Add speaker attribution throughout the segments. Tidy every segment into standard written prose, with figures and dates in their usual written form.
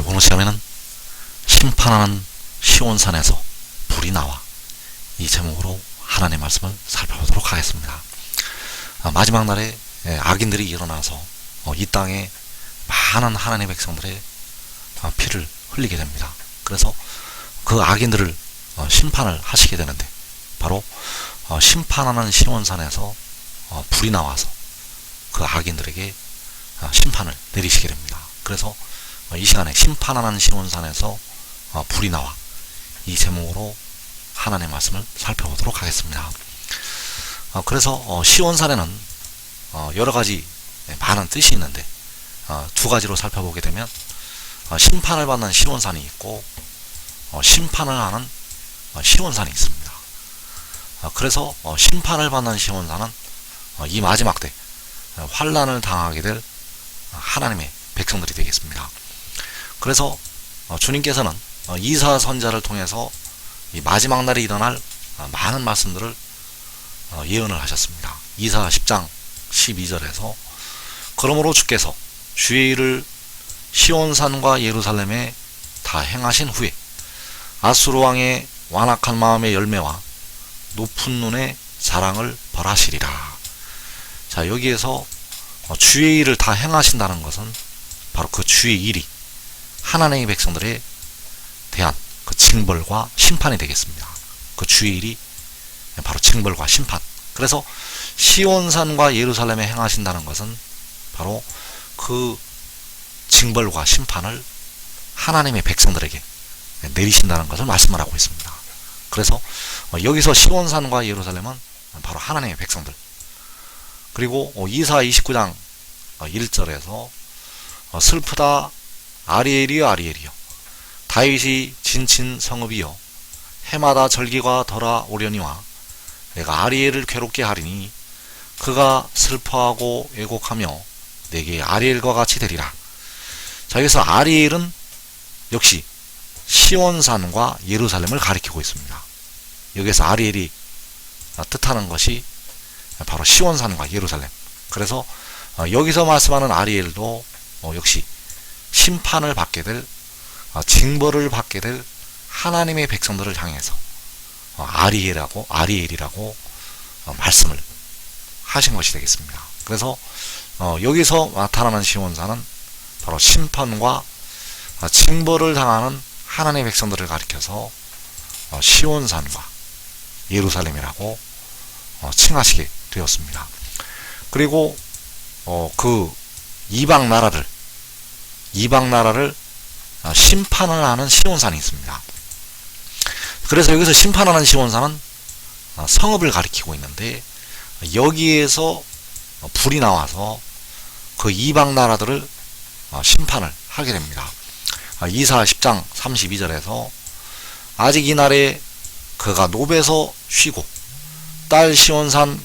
Speaker 1: 이번 시간에는 심판하는 시온산에서 불이 나와, 이 제목으로 하나님의 말씀을 살펴보도록 하겠습니다. 마지막 날에 악인들이 일어나서 이 땅에 많은 하나님의 백성들의 피를 흘리게 됩니다. 그래서 그 악인들을 심판을 하시게 되는데, 바로 심판하는 시온산에서 불이 나와서 그 악인들에게 심판을 내리시게 됩니다. 그래서 이 시간에 심판하는 시온산에서 불이 나와, 이 제목으로 하나님의 말씀을 살펴보도록 하겠습니다. 그래서 시온산에는 여러가지 많은 뜻이 있는데, 두 가지로 살펴보게 되면 심판을 받는 시온산이 있고 심판을 하는 시온산이 있습니다. 그래서 심판을 받는 시온산은 이 마지막 때 환난을 당하게 될 하나님의 백성들이 되겠습니다. 그래서 주님께서는 이사 선지자를 통해서 이 마지막 날에 일어날 많은 말씀들을 예언을 하셨습니다. 이사 10장 12절에서 그러므로 주께서 주의 일을 시온산과 예루살렘에 다 행하신 후에 아수르 왕의 완악한 마음의 열매와 높은 눈의 자랑을 벌하시리라. 자, 여기에서 주의 일을 다 행하신다는 것은 바로 그 주의 일이 하나님의 백성들에 대한 그 징벌과 심판이 되겠습니다. 그 주의 일이 바로 징벌과 심판. 그래서 시온산과 예루살렘에 행하신다는 것은 바로 그 징벌과 심판을 하나님의 백성들에게 내리신다는 것을 말씀을 하고 있습니다. 그래서 여기서 시온산과 예루살렘은 바로 하나님의 백성들. 그리고 이사 29장 1절에서 슬프다 아리엘이여 아리엘이여 다윗이 진친 성읍이여 해마다 절기가 덜어오려니와 내가 아리엘을 괴롭게 하리니 그가 슬퍼하고 애곡하며 내게 아리엘과 같이 되리라. 자, 여기서 아리엘은 역시 시온산과 예루살렘을 가리키고 있습니다. 여기서 아리엘이 뜻하는 것이 바로 시온산과 예루살렘. 그래서 여기서 말씀하는 아리엘도 역시 심판을 받게 될, 징벌을 받게 될 하나님의 백성들을 향해서 아리엘이라고 말씀을 하신 것이 되겠습니다. 그래서 여기서 나타나는 시온산은 바로 심판과 징벌을 당하는 하나님의 백성들을 가리켜서 시온산과 예루살렘이라고 칭하시게 되었습니다. 그리고 그 이방 나라를 심판을 하는 시온산이 있습니다. 그래서 여기서 심판하는 시온산은 성읍을 가리키고 있는데, 여기에서 불이 나와서 그 이방 나라들을 심판을 하게 됩니다. 이사 10장 32절에서 아직 이날에 그가 노베에서 쉬고 딸 시온산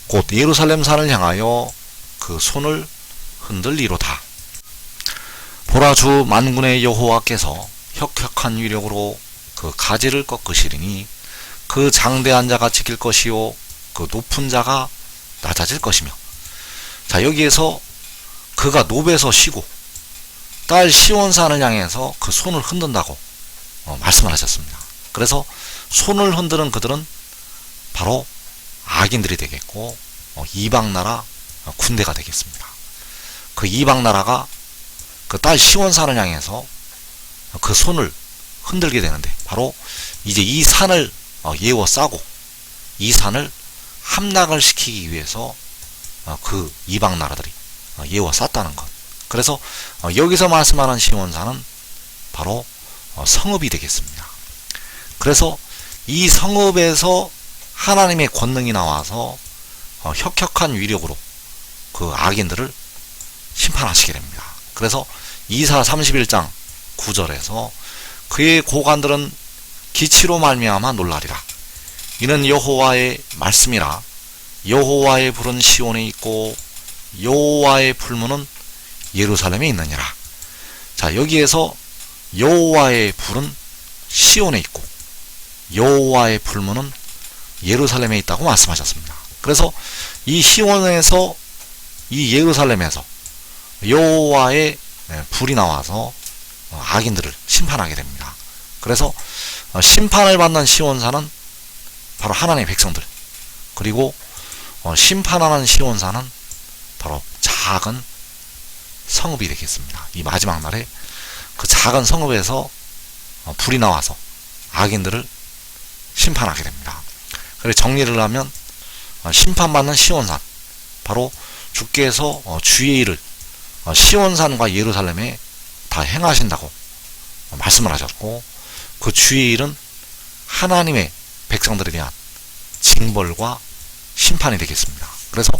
Speaker 1: 곧 예루살렘산을 향하여 그 손을 흔들리로다. 보라, 주 만군의 여호와께서 혁혁한 위력으로 그 가지를 꺾으시리니 그 장대한 자가 지킬 것이요 그 높은 자가 낮아질 것이며. 자, 여기에서 그가 노베에서 쉬고 딸 시온산을 향해서 그 손을 흔든다고 말씀을 하셨습니다. 그래서 손을 흔드는 그들은 바로 악인들이 되겠고 이방나라 군대가 되겠습니다. 그 이방나라가 그 딸 시온산을 향해서 그 손을 흔들게 되는데, 바로 이제 이 산을 예워싸고 이 산을 함락을 시키기 위해서 그 이방나라들이 예워쌌다는 것. 그래서 여기서 말씀하는 시온산은 바로 성읍이 되겠습니다. 그래서 이 성읍에서 하나님의 권능이 나와서 혁혁한 위력으로 그 악인들을 심판하시게 됩니다. 그래서 이사 31장 9절에서 그의 고관들은 기치로 말미암아 놀라리라. 이는 여호와의 말씀이라. 여호와의 불은 시온에 있고 여호와의 풀무는 예루살렘에 있느니라. 자, 여기에서 여호와의 불은 시온에 있고 여호와의 풀무는 예루살렘에 있다고 말씀하셨습니다. 그래서 이 시온에서, 이 예루살렘에서 여호와의 불이 나와서 악인들을 심판하게 됩니다. 그래서 심판을 받는 시온산은 바로 하나님의 백성들, 그리고 심판하는 시온산은 바로 작은 성읍이 되겠습니다. 이 마지막 날에 그 작은 성읍에서 불이 나와서 악인들을 심판하게 됩니다. 그래서 정리를 하면 심판받는 시온산, 바로 주께서 주의 일을 시온산과 예루살렘에 다 행하신다고 말씀을 하셨고, 그 주의 일은 하나님의 백성들에 대한 징벌과 심판이 되겠습니다. 그래서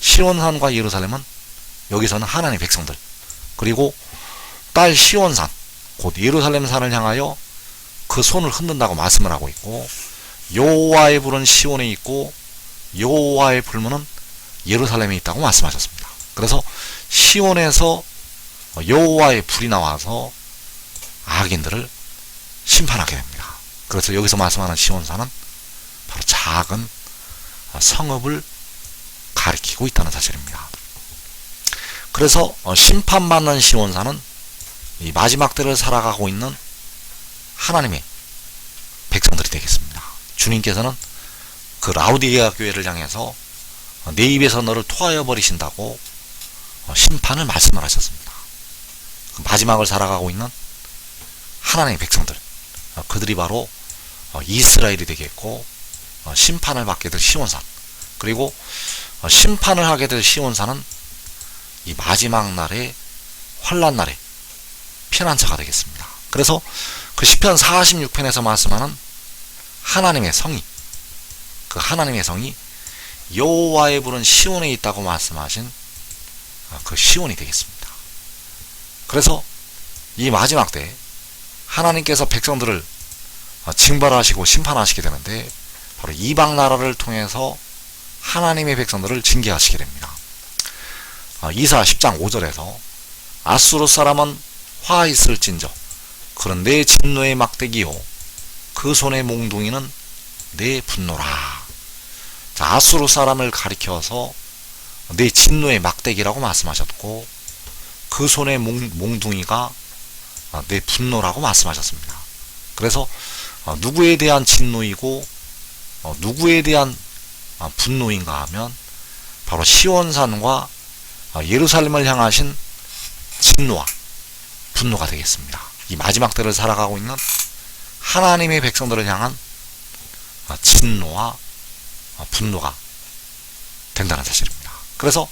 Speaker 1: 시온산과 예루살렘은 여기서는 하나님의 백성들, 그리고 딸 시온산 곧 예루살렘산을 향하여 그 손을 흔든다고 말씀을 하고 있고, 여호와의 불은 시온에 있고 여호와의 불문은 예루살렘에 있다고 말씀하셨습니다. 그래서 시온에서 여호와의 불이 나와서 악인들을 심판하게 됩니다. 그래서 여기서 말씀하는 시온산은 바로 작은 성읍을 가리키고 있다는 사실입니다. 그래서 심판받는 시온산은 이 마지막 때를 살아가고 있는 하나님의 백성들이 되겠습니다. 주님께서는 그 라우디게아 교회를 향해서 내 입에서 너를 토하여 버리신다고 심판을 말씀을 하셨습니다. 그 마지막을 살아가고 있는 하나님의 백성들, 그들이 바로 이스라엘이 되겠고, 심판을 받게 될 시온산, 그리고 심판을 하게 될 시온산은 이 마지막 날에 환난 날에 피난처가 되겠습니다. 그래서 그 시편 46편에서 말씀하는 하나님의 성이, 그 하나님의 성이 여호와의 불은 시온에 있다고 말씀하신 그 시온이 되겠습니다. 그래서 이 마지막 때 하나님께서 백성들을 징벌하시고 심판하시게 되는데, 바로 이방 나라를 통해서 하나님의 백성들을 징계하시게 됩니다. 이사 10장 5절에서 아수르 사람은 화 있을진저 그런 내 진노의 막대기요 그 손의 몽둥이는 내 분노라. 자, 아수르 사람을 가리켜서 내 진노의 막대기라고 말씀하셨고, 그 손의 몽둥이가 내 분노라고 말씀하셨습니다. 그래서 누구에 대한 진노이고 누구에 대한 분노인가 하면 바로 시온산과 예루살렘을 향하신 진노와 분노가 되겠습니다. 이 마지막 때를 살아가고 있는 하나님의 백성들을 향한 진노와 분노가 된다는 사실입니다. 그래서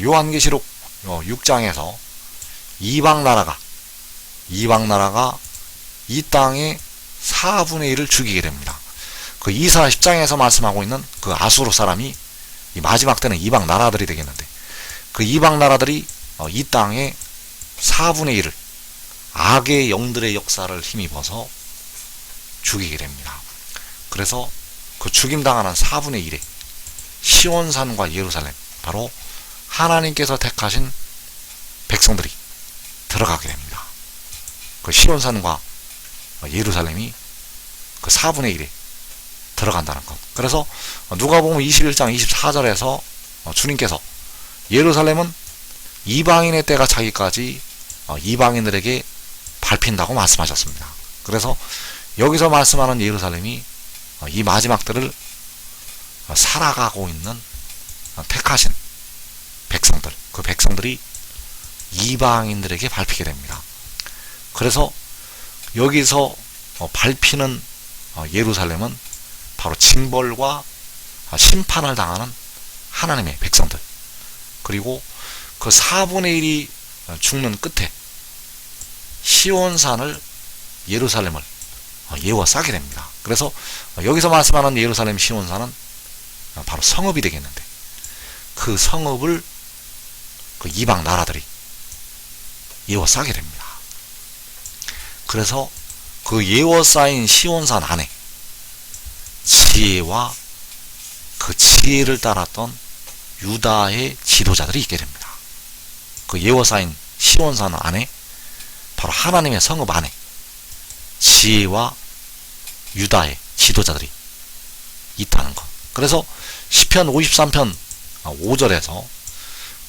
Speaker 1: 요한계시록 6장에서 이방 나라가 이 땅의 4분의 1을 죽이게 됩니다. 그 이사 10장에서 말씀하고 있는 그 아수르 사람이 이 마지막 때는 이방 나라들이 되겠는데, 그 이방 나라들이 이 땅의 4분의 1을 악의 영들의 역사를 힘입어서 죽이게 됩니다. 그래서 그 죽임당하는 4분의 1에 시온산과 예루살렘, 바로 하나님께서 택하신 백성들이 들어가게 됩니다. 그 시온산과 예루살렘이 그 4분의 1에 들어간다는 것. 그래서 누가복음 21장 24절에서 주님께서 예루살렘은 이방인의 때가 차기까지 이방인들에게 밟힌다고 말씀하셨습니다. 그래서 여기서 말씀하는 예루살렘이 이 마지막 때를 살아가고 있는 택하신 백성들, 그 백성들이 이방인들에게 밟히게 됩니다. 그래서 여기서 밟히는 예루살렘은 바로 징벌과 심판을 당하는 하나님의 백성들, 그리고 그 4분의 1이 죽는 끝에 시온산을 예루살렘을 예워싸게 됩니다. 그래서 여기서 말씀하는 예루살렘 시온산은 바로 성읍이 되겠는데, 그 성읍을 그 이방 나라들이 예워싸게 됩니다. 그래서 그 예워싸인 시온산 안에 지혜와 그 지혜를 따랐던 유다의 지도자들이 있게 됩니다. 그 예워싸인 시온산 안에 바로 하나님의 성읍 안에 지혜와 유다의 지도자들이 있다는 것. 그래서 시편 53편 5절에서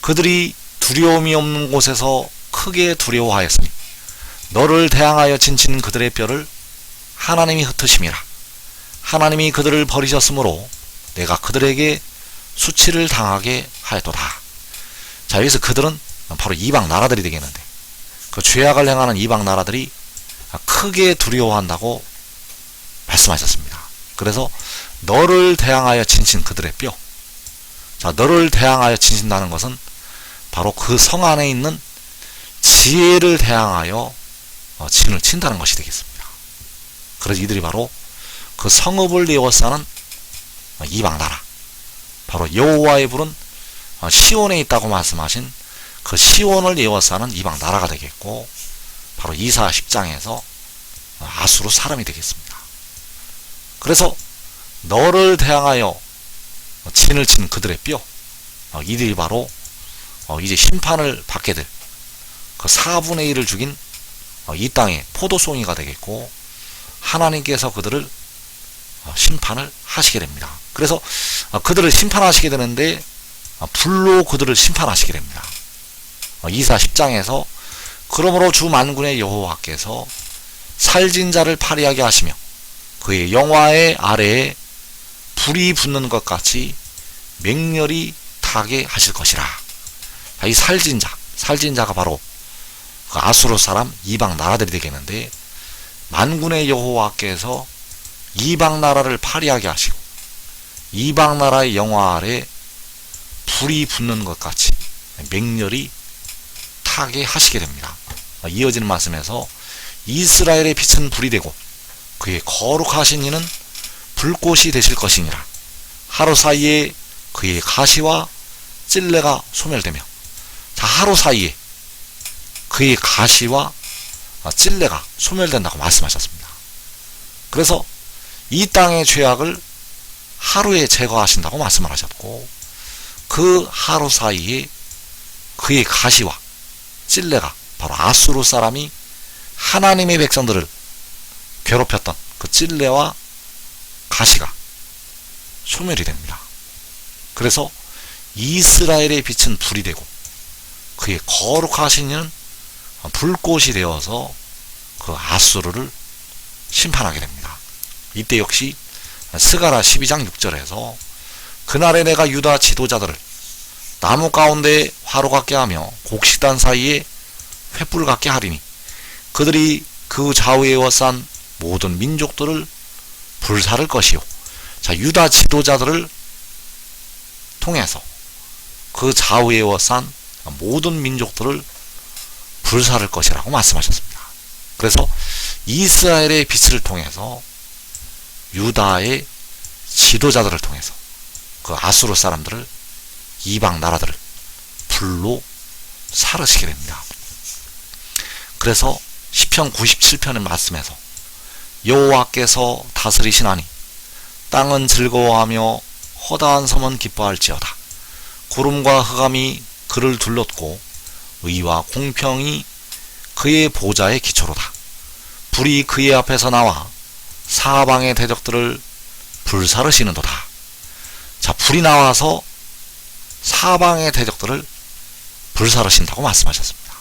Speaker 1: 그들이 두려움이 없는 곳에서 크게 두려워하였으니 너를 대항하여 진친 그들의 뼈를 하나님이 흩으심이라. 하나님이 그들을 버리셨으므로 내가 그들에게 수치를 당하게 하였도다. 자, 여기서 그들은 바로 이방 나라들이 되겠는데, 그 죄악을 행하는 이방 나라들이 크게 두려워한다고 말씀하셨습니다. 그래서 너를 대항하여 진친 그들의 뼈. 자, 너를 대항하여 진친다는 것은 바로 그 성 안에 있는 지혜를 대항하여 진을 친다는 것이 되겠습니다. 그래서 이들이 바로 그 성읍을 에워싸는 이방 나라, 바로 여호와의 불은 시온에 있다고 말씀하신 그 시온을 에워싸는 이방 나라가 되겠고, 바로 이사 10장에서 아수르 사람이 되겠습니다. 그래서 너를 대항하여 진을 친 그들의 뼈, 이들이 바로 이제 심판을 받게 될 그 4분의 1을 죽인 이 땅의 포도송이가 되겠고, 하나님께서 그들을 심판을 하시게 됩니다. 그래서 그들을 심판하시게 되는데 불로 그들을 심판하시게 됩니다. 이사 10장에서 그러므로 주 만군의 여호와께서 살진 자를 파리하게 하시며 그의 영화의 아래에 불이 붙는 것 같이 맹렬히 타게 하실 것이라. 이 살진자가 바로 그 아수르 사람 이방 나라들이 되겠는데, 만군의 여호와께서 이방 나라를 파리하게 하시고 이방 나라의 영화 아래 불이 붙는 것 같이 맹렬히 타게 하시게 됩니다. 이어지는 말씀에서 이스라엘의 빛은 불이 되고 그의 거룩하신 이는 불꽃이 되실 것이니라. 하루 사이에 그의 가시와 찔레가 소멸되며, 자, 하루 사이에 그의 가시와 찔레가 소멸된다고 말씀하셨습니다. 그래서 이 땅의 죄악을 하루에 제거하신다고 말씀을 하셨고, 그 하루 사이에 그의 가시와 찔레가, 바로 아수르 사람이 하나님의 백성들을 괴롭혔던 그 찔레와 가시가 소멸이 됩니다. 그래서 이스라엘의 빛은 불이 되고 그의 거룩하신 이는 불꽃이 되어서 그 아수르를 심판하게 됩니다. 이때 역시 스가랴 12장 6절에서 그날에 내가 유다 지도자들을 나무 가운데 화로 같게 하며 곡식단 사이에 횃불 같게 하리니 그들이 그 좌우에 에워싼 모든 민족들을 불사를 것이요. 자, 유다 지도자들을 통해서 그 좌우에 에워싼 모든 민족들을 불사를 것이라고 말씀하셨습니다. 그래서 이스라엘의 빛을 통해서 유다의 지도자들을 통해서 그 아수르 사람들을, 이방 나라들을 불로 사르시게 됩니다. 그래서 시편 97편의 말씀에서 여호와께서 다스리시나니 땅은 즐거워하며 허다한 섬은 기뻐할지어다. 구름과 흑암이 그를 둘렀고 의와 공평이 그의 보좌의 기초로다. 불이 그의 앞에서 나와 사방의 대적들을 불사르시는도다. 자, 불이 나와서 사방의 대적들을 불사르신다고 말씀하셨습니다.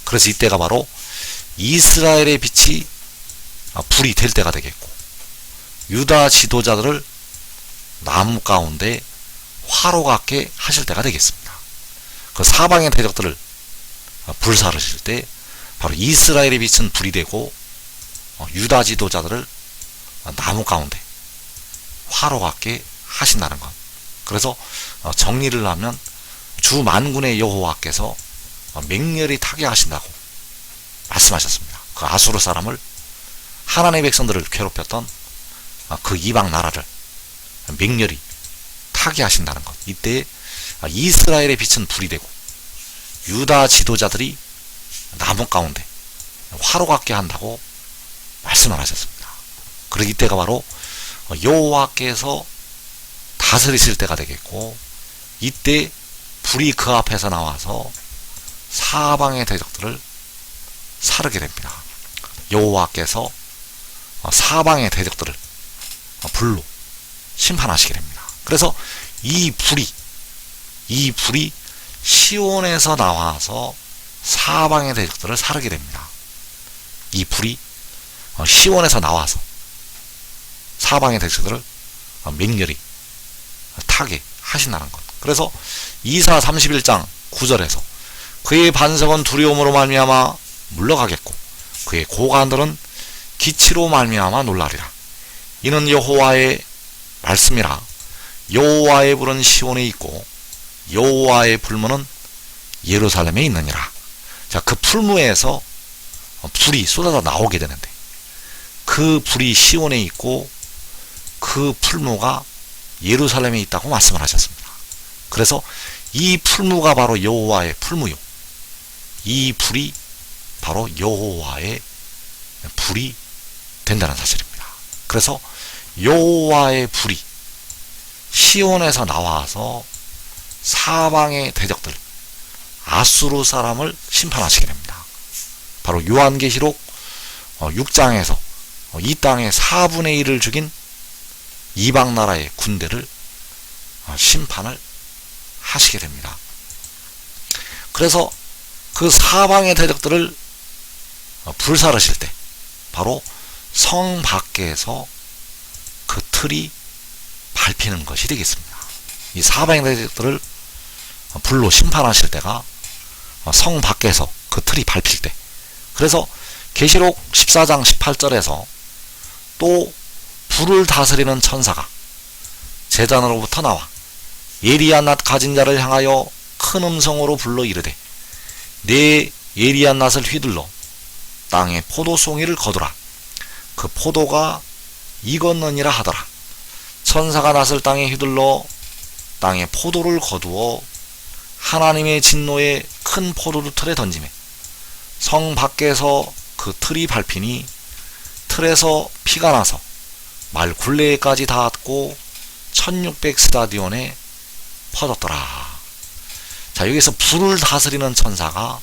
Speaker 1: 그래서 이때가 바로 이스라엘의 빛이 불이 될 때가 되겠고, 유다 지도자들을 나무 가운데 화로 같게 하실 때가 되겠습니다. 그 사방의 대적들을 불사르실 때 바로 이스라엘의 빛은 불이 되고 유다 지도자들을 나무 가운데 화로 같게 하신다는 것. 그래서 정리를 하면 주 만군의 여호와께서 맹렬히 타게 하신다고 말씀하셨습니다. 그 아수르 사람을, 하나님의 백성들을 괴롭혔던 그 이방 나라를 맹렬히 타게 하신다는 것. 이때 이스라엘의 빛은 불이 되고 유다 지도자들이 나무 가운데 화로 같게 한다고 말씀을 하셨습니다. 그리고 이때가 바로 여호와께서 다스리실 때가 되겠고, 이때 불이 그 앞에서 나와서 사방의 대적들을 사르게 됩니다. 여호와께서 사방의 대적들을 불로 심판하시게 됩니다. 그래서 이 불이 시온에서 나와서 사방의 대적들을 사르게 됩니다. 이 불이 시온에서 나와서 사방의 대적들을 맹렬히 타게 하신다는 것. 그래서 이사 31장 9절에서 그의 반석은 두려움으로 말미암아 물러가겠고 그의 고관들은 기치로 말미암아 놀라리라. 이는 여호와의 말씀이라. 여호와의 불은 시온에 있고 여호와의 불문은 예루살렘에 있느니라. 자, 그 풀무에서 불이 쏟아져 나오게 되는데 그 불이 시온에 있고 그 풀무가 예루살렘에 있다고 말씀을 하셨습니다. 그래서 이 풀무가 바로 여호와의 풀무요, 이 불이 바로 여호와의 불이 된다는 사실입니다. 그래서 여호와의 불이 시온에서 나와서 사방의 대적들 아수르 사람을 심판하시게 됩니다. 바로 요한계시록 6장에서 이 땅의 4분의 1을 죽인 이방 나라의 군대를 심판을 하시게 됩니다. 그래서 그 사방의 대적들을 불사르실 때 바로 성 밖에서 그 틀이 밟히는 것이 되겠습니다. 이 사방의 대적들을 불로 심판하실 때가 성 밖에서 그 틀이 밟힐 때. 그래서 계시록 14장 18절에서 또 불을 다스리는 천사가 제단으로부터 나와 예리한 낫 가진 자를 향하여 큰 음성으로 불러 이르되 내 예리한 낫을 휘둘러 땅에 포도송이를 거두라. 그 포도가 익었느니라 하더라. 천사가 낫을 땅에 휘둘러 땅에 포도를 거두어 하나님의 진노의 큰 포도주 틀에 던지매 성 밖에서 그 틀이 밟히니 틀에서 피가 나서 말 굴레까지 닿았고 1600 스타디온에 퍼졌더라. 자, 여기서 불을 다스리는 천사가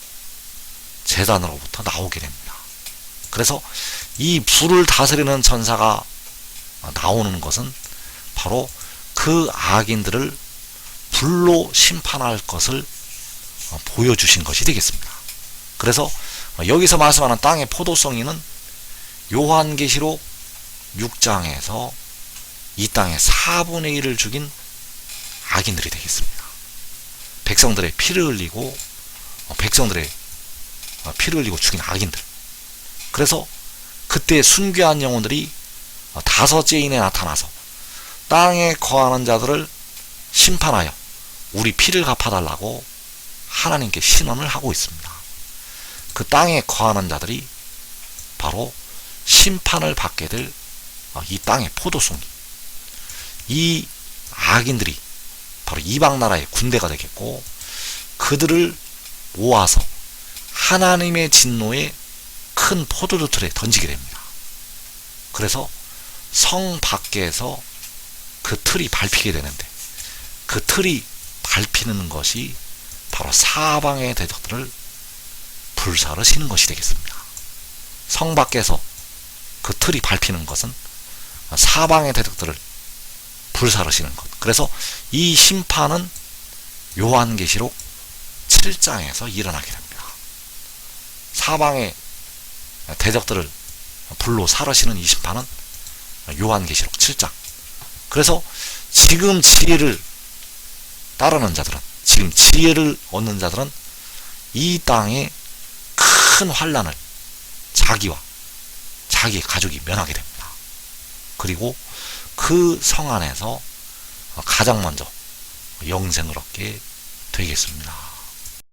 Speaker 1: 제단으로부터 나오게 됩니다. 그래서 이 불을 다스리는 천사가 나오는 것은 바로 그 악인들을 불로 심판할 것을 보여주신 것이 되겠습니다. 그래서 여기서 말씀하는 땅의 포도송이는 요한계시록 6장에서 이 땅의 4분의 1을 죽인 악인들이 되겠습니다. 백성들의 피를 흘리고 죽인 악인들. 그래서 그때 순교한 영혼들이 5째인에 나타나서 땅에 거하는 자들을 심판하여 우리 피를 갚아달라고 하나님께 신원을 하고 있습니다. 그 땅에 거하는 자들이 바로 심판을 받게 될 이 땅의 포도송이, 이 악인들이 바로 이방 나라의 군대가 되겠고 그들을 모아서 하나님의 진노의 큰 포도주 틀에 던지게 됩니다. 그래서 성 밖에서 그 틀이 밟히게 되는데 그 틀이 밟히는 것이 바로 사방의 대적들을 불사르시는 것이 되겠습니다. 성 밖에서 그 틀이 밟히는 것은 사방의 대적들을 불사르시는 것. 그래서 이 심판은 요한계시록 7장에서 일어나게 됩니다. 사방의 대적들을 불로 사르시는 이 심판은 요한계시록 7장. 그래서 지금 지혜를 따르는 자들은, 지금 지혜를 얻는 자들은 이 땅에 큰 환난을 자기와 자기 가족이 면하게 됩니다. 그리고 그 성 안에서 가장 먼저 영생을 얻게 되겠습니다.